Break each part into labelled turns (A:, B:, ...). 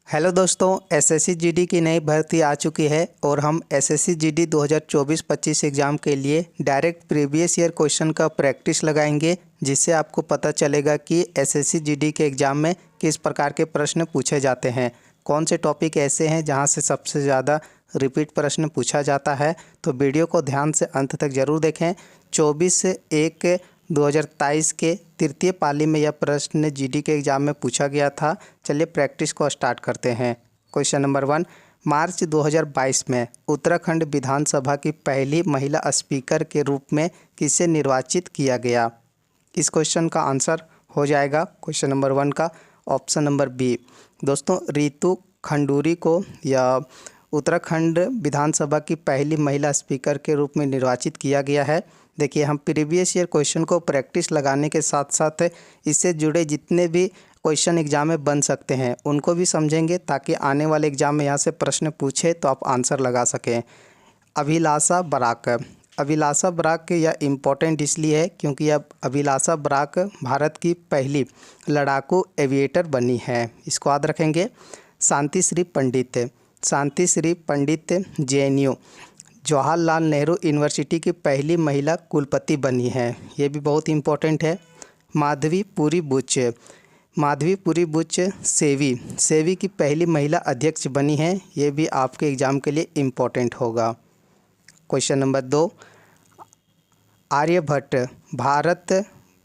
A: Hello दोस्तों, SSC GD की नई भर्ती आ चुकी है और हम एसएससी जीडी 2024-25 एग्ज़ाम के लिए डायरेक्ट प्रीवियस ईयर क्वेश्चन का प्रैक्टिस लगाएंगे, जिससे आपको पता चलेगा कि एसएससी जीडी के एग्ज़ाम में किस प्रकार के प्रश्न पूछे जाते हैं, कौन से टॉपिक ऐसे हैं जहां से सबसे ज़्यादा रिपीट प्रश्न पूछा जाता है। तो वीडियो को ध्यान से अंत तक ज़रूर देखें। 24/1/2023 के तृतीय पाली में यह प्रश्न जीडी के एग्ज़ाम में पूछा गया था। चलिए प्रैक्टिस को स्टार्ट करते हैं। क्वेश्चन नंबर 1, मार्च 2022 में उत्तराखंड विधानसभा की पहली महिला स्पीकर के रूप में किसे निर्वाचित किया गया। इस क्वेश्चन का आंसर हो जाएगा क्वेश्चन नंबर 1 का ऑप्शन नंबर बी। दोस्तों, रितु खंडूरी को या उत्तराखंड विधानसभा की पहली महिला स्पीकर के रूप में निर्वाचित किया गया है। देखिए, हम प्रीवियस ईयर क्वेश्चन को प्रैक्टिस लगाने के साथ साथ इससे जुड़े जितने भी क्वेश्चन एग्जाम में बन सकते हैं उनको भी समझेंगे, ताकि आने वाले एग्जाम में यहाँ से प्रश्न पूछे तो आप आंसर लगा सकें। अभिलाषा बराक यह इम्पोर्टेंट इसलिए है क्योंकि यह अभिलाषा बराक भारत की पहली लड़ाकू एविएटर बनी है। इसको याद रखेंगे। शांति श्री पंडित JNU जवाहरलाल नेहरू यूनिवर्सिटी की पहली महिला कुलपति बनी है, ये भी बहुत इम्पोर्टेंट है। माधवी पुरी बुच सेवी की पहली महिला अध्यक्ष बनी है, ये भी आपके एग्ज़ाम के लिए इम्पोर्टेंट होगा। क्वेश्चन नंबर 2, आर्यभट्ट भारत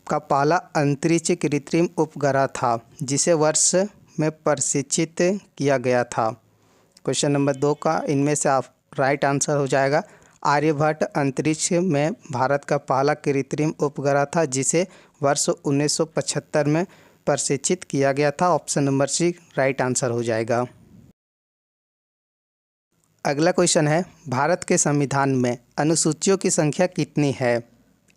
A: का पहला अंतरिक्ष कृत्रिम उपग्रह था जिसे वर्ष में प्रशिक्षित किया गया था। क्वेश्चन नंबर 2 का इनमें से आप राइट आंसर हो जाएगा। आर्यभट्ट अंतरिक्ष में भारत का पहला कृत्रिम उपग्रह था जिसे वर्ष 1975 में प्रशिक्षित किया गया था। Option number C right answer हो जाएगा। अगला क्वेश्चन है, भारत के संविधान में अनुसूचियों की संख्या कितनी है।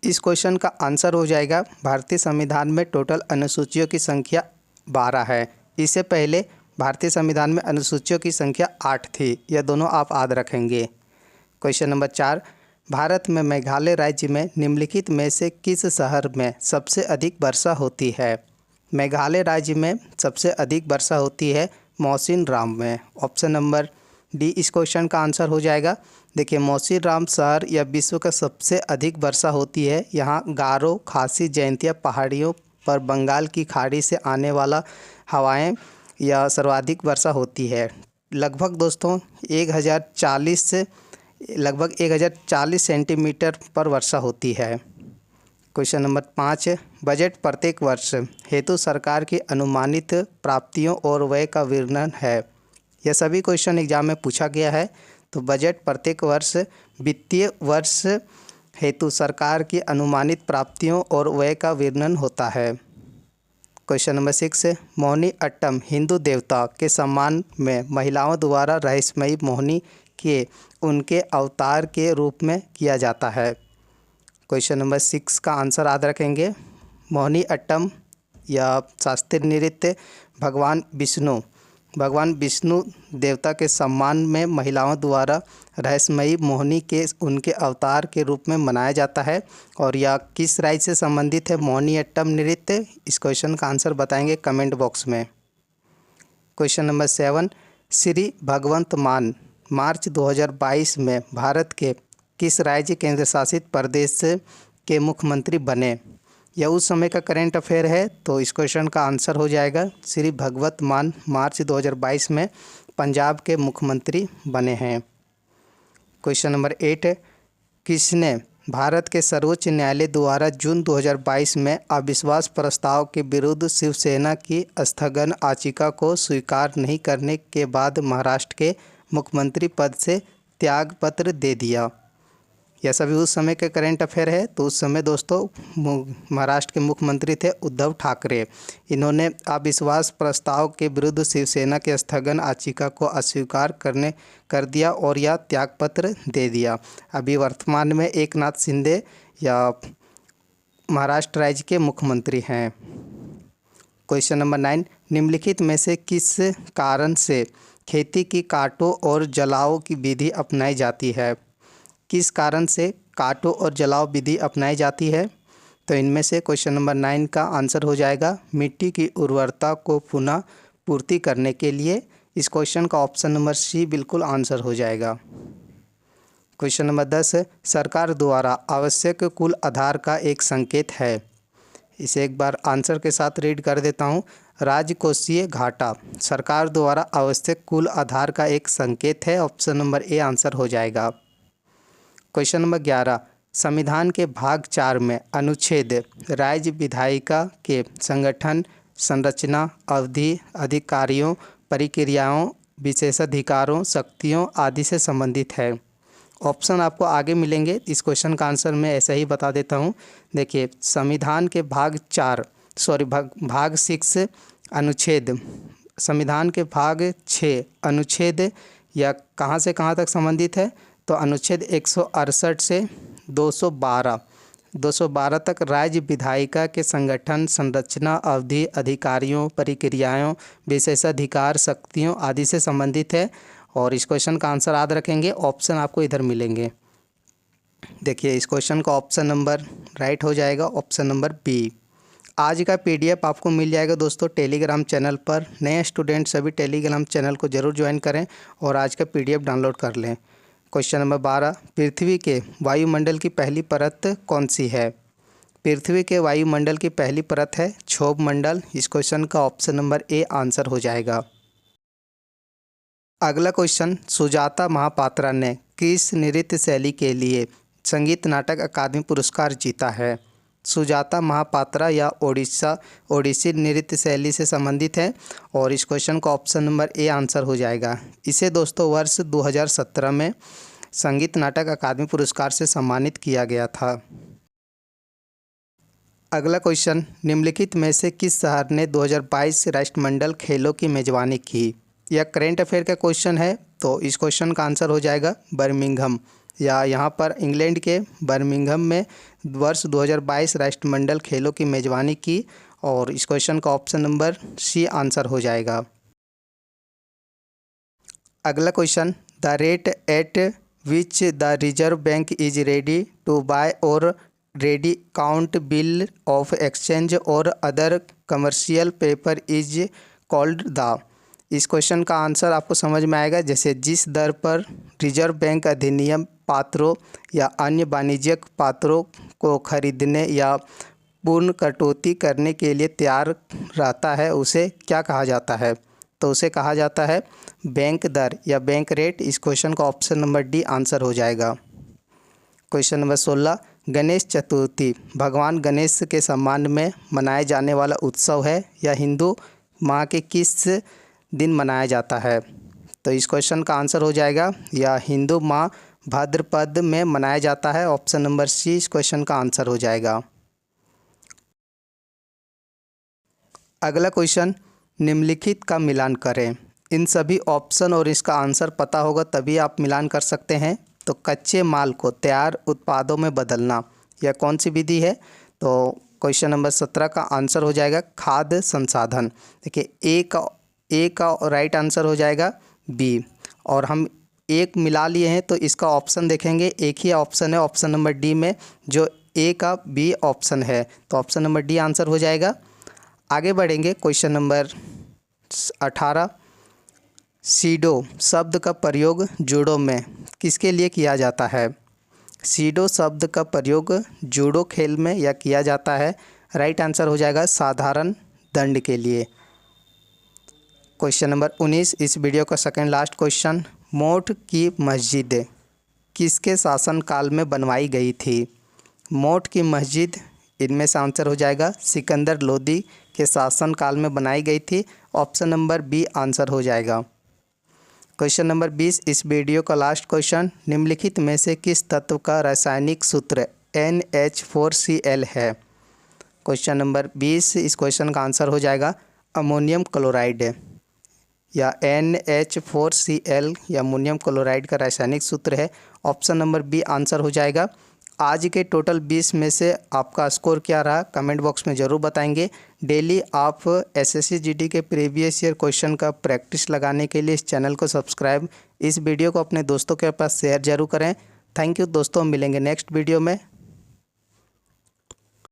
A: इस क्वेश्चन का आंसर हो जाएगा, भारतीय संविधान में टोटल अनुसूचियों की संख्या 12 है। इससे पहले भारतीय संविधान में अनुसूचियों की संख्या 8 थी। यह दोनों आप याद रखेंगे। क्वेश्चन नंबर 4, भारत में मेघालय राज्य में निम्नलिखित में से किस शहर में सबसे अधिक वर्षा होती है। मेघालय राज्य में सबसे अधिक वर्षा होती है मौसिनराम में। ऑप्शन नंबर डी इस क्वेश्चन का आंसर हो जाएगा। देखिए, मौसिनराम शहर यह विश्व का सबसे अधिक वर्षा होती है। यहाँ गारो, खासी, जयंतिया पहाड़ियों पर बंगाल की खाड़ी से आने वाला हवाएं या सर्वाधिक वर्षा होती है। लगभग दोस्तों 1040 सेंटीमीटर पर वर्षा होती है। क्वेश्चन नंबर 5, बजट प्रत्येक वर्ष हेतु सरकार की अनुमानित प्राप्तियों और व्यय का वर्णन है। यह सभी क्वेश्चन एग्जाम में पूछा गया है। तो बजट प्रत्येक वर्ष वित्तीय वर्ष हेतु सरकार की अनुमानित प्राप्तियों और व्यय का वर्णन होता है। क्वेश्चन नंबर 6, मोहिनी अट्टम हिंदू देवता के सम्मान में महिलाओं द्वारा रहस्यमयी मोहिनी के उनके अवतार के रूप में किया जाता है। क्वेश्चन नंबर 6 का आंसर याद रखेंगे। मोहिनी अट्टम या शास्त्रीय नृत्य भगवान विष्णु देवता के सम्मान में महिलाओं द्वारा रहस्यमयी मोहिनी के उनके अवतार के रूप में मनाया जाता है। और यह किस राज्य से संबंधित है मोहिनी अट्टम नृत्य, इस क्वेश्चन का आंसर बताएंगे कमेंट बॉक्स में। क्वेश्चन नंबर 7, श्री भगवंत मान मार्च 2022 में भारत के किस राज्य केंद्र शासित प्रदेश के मुख्यमंत्री बने। यह उस समय का करेंट अफेयर है, तो इस क्वेश्चन का आंसर हो जाएगा श्री भगवत मान मार्च 2022 में पंजाब के मुख्यमंत्री बने हैं। क्वेश्चन नंबर 8, किसने भारत के सर्वोच्च न्यायालय द्वारा जून 2022 में अविश्वास प्रस्ताव के विरुद्ध शिवसेना की स्थगन याचिका को स्वीकार नहीं करने के बाद महाराष्ट्र के मुख्यमंत्री पद से त्यागपत्र दे दिया। यह सभी उस समय के करेंट अफेयर है। तो उस समय दोस्तों महाराष्ट्र के मुख्यमंत्री थे उद्धव ठाकरे। इन्होंने अविश्वास प्रस्ताव के विरुद्ध शिवसेना के स्थगन याचिका को अस्वीकार कर दिया और यह त्यागपत्र दे दिया। अभी वर्तमान में एकनाथ शिंदे या महाराष्ट्र राज्य के मुख्यमंत्री हैं। क्वेश्चन नंबर 9, निम्नलिखित में से किस कारण से खेती की काटो और जलाओ की विधि अपनाई जाती है। किस कारण से काटो और जलाओ विधि अपनाई जाती है। तो इनमें से क्वेश्चन नंबर 9 का आंसर हो जाएगा मिट्टी की उर्वरता को पुनः पूर्ति करने के लिए इस क्वेश्चन का ऑप्शन नंबर सी बिल्कुल आंसर हो जाएगा। क्वेश्चन नंबर 10 सरकार द्वारा आवश्यक कुल आधार का एक संकेत है। इसे एक बार आंसर के साथ रीड कर देता हूँ। राजकोषीय घाटा सरकार द्वारा आवश्यक कुल आधार का एक संकेत है। ऑप्शन नंबर ए आंसर हो जाएगा। क्वेश्चन नंबर 11 संविधान के भाग 4 में अनुच्छेद राज्य विधायिका के संगठन, संरचना, अवधि, अधिकारियों, प्रक्रियाओं, विशेषाधिकारों, शक्तियों आदि से संबंधित है। ऑप्शन आपको आगे मिलेंगे। इस क्वेश्चन का आंसर मैं ऐसे ही बता देता हूँ। देखिए संविधान के भाग 6 अनुच्छेद, संविधान के भाग 6 अनुच्छेद या कहाँ से कहाँ तक संबंधित है, तो अनुच्छेद 168 से 212 तक राज्य विधायिका के संगठन, संरचना, अवधि, अधिकारियों, प्रक्रियाओं, विशेषाधिकार, शक्तियों आदि से संबंधित है। और इस क्वेश्चन का आंसर याद रखेंगे। ऑप्शन आपको इधर मिलेंगे। देखिए इस क्वेश्चन का ऑप्शन नंबर राइट हो जाएगा, ऑप्शन नंबर बी। आज का पीडीएफ आपको मिल जाएगा दोस्तों टेलीग्राम चैनल पर। नए स्टूडेंट सभी टेलीग्राम चैनल को ज़रूर ज्वाइन करें और आज का पीडीएफ डाउनलोड कर लें। क्वेश्चन नंबर 12 पृथ्वी के वायुमंडल की पहली परत कौन सी है। पृथ्वी के वायुमंडल की पहली परत है क्षोभ मंडल। इस क्वेश्चन का ऑप्शन नंबर ए आंसर हो जाएगा। अगला क्वेश्चन सुजाता महापात्रा ने किस नृत्य शैली के लिए संगीत नाटक अकादमी पुरस्कार जीता है। सुजाता महापात्रा या ओडिसी नृत्य शैली से संबंधित है और इस क्वेश्चन का ऑप्शन नंबर ए आंसर हो जाएगा। इसे दोस्तों वर्ष 2017 में संगीत नाटक अकादमी पुरस्कार से सम्मानित किया गया था। अगला क्वेश्चन निम्नलिखित में से किस शहर ने 2022 राष्ट्रमंडल खेलों की मेजबानी की। यह करेंट अफेयर का क्वेश्चन है तो इस क्वेश्चन का आंसर हो जाएगा बर्मिंघम, या यहाँ पर इंग्लैंड के बर्मिंघम में वर्ष 2022 राष्ट्रमंडल खेलों की मेजबानी की और इस क्वेश्चन का ऑप्शन नंबर सी आंसर हो जाएगा। अगला question the rate at which the reserve bank is ready to buy or rediscount bill of exchange or other commercial paper is called the. इस क्वेश्चन का answer आपको समझ में आएगा। जैसे जिस दर पर रिजर्व बैंक अधिनियम पात्रों या अन्य वाणिज्यिक पात्रों को खरीदने या पूर्ण कटौती करने के लिए तैयार रहता है उसे क्या कहा जाता है, तो उसे कहा जाता है बैंक दर या बैंक रेट। इस क्वेश्चन का ऑप्शन नंबर डी आंसर हो जाएगा। क्वेश्चन नंबर 16 गणेश चतुर्थी भगवान गणेश के सम्मान में मनाए जाने वाला उत्सव है। यह हिंदू माह के किस दिन मनाया जाता है, तो इस क्वेश्चन का आंसर हो जाएगा यह हिंदू माह भाद्रपद में मनाया जाता है। ऑप्शन नंबर सी इस क्वेश्चन का आंसर हो जाएगा। अगला क्वेश्चन निम्नलिखित का मिलान करें। इन सभी ऑप्शन और इसका आंसर पता होगा तभी आप मिलान कर सकते हैं। तो कच्चे माल को तैयार उत्पादों में बदलना यह कौन सी विधि है, तो क्वेश्चन नंबर 17 का आंसर हो जाएगा खाद्य संसाधन। देखिए ए का राइट आंसर हो जाएगा बी और हम एक मिला लिए हैं तो इसका ऑप्शन देखेंगे एक ही ऑप्शन है ऑप्शन नंबर डी में जो ए का बी ऑप्शन है, तो ऑप्शन नंबर डी आंसर हो जाएगा। आगे बढ़ेंगे क्वेश्चन नंबर 18 सीडो शब्द का प्रयोग जूडो में किसके लिए किया जाता है। सीडो शब्द का प्रयोग जूडो खेल में या किया जाता है। राइट आंसर हो जाएगा साधारण दंड के लिए। क्वेश्चन नंबर 19 इस वीडियो का सेकंड लास्ट क्वेश्चन मोठ की मस्जिद किसके शासनकाल में बनवाई गई थी। मोठ की मस्जिद इनमें से आंसर हो जाएगा सिकंदर लोदी के शासनकाल में बनाई गई थी। ऑप्शन नंबर बी आंसर हो जाएगा। क्वेश्चन नंबर 20 इस वीडियो का लास्ट क्वेश्चन निम्नलिखित में से किस तत्व का रासायनिक सूत्र NH4Cl है। क्वेश्चन नंबर 20 इस क्वेश्चन का आंसर हो जाएगा अमोनियम क्लोराइड या NH4Cl या अमोनियम क्लोराइड का रासायनिक सूत्र है। ऑप्शन नंबर बी आंसर हो जाएगा। आज के टोटल 20 में से आपका स्कोर क्या रहा कमेंट बॉक्स में ज़रूर बताएंगे। डेली आप SSC GD के प्रीवियस ईयर क्वेश्चन का प्रैक्टिस लगाने के लिए इस चैनल को सब्सक्राइब, इस वीडियो को अपने दोस्तों के पास शेयर जरूर करें। थैंक यू दोस्तों, मिलेंगे नेक्स्ट वीडियो में।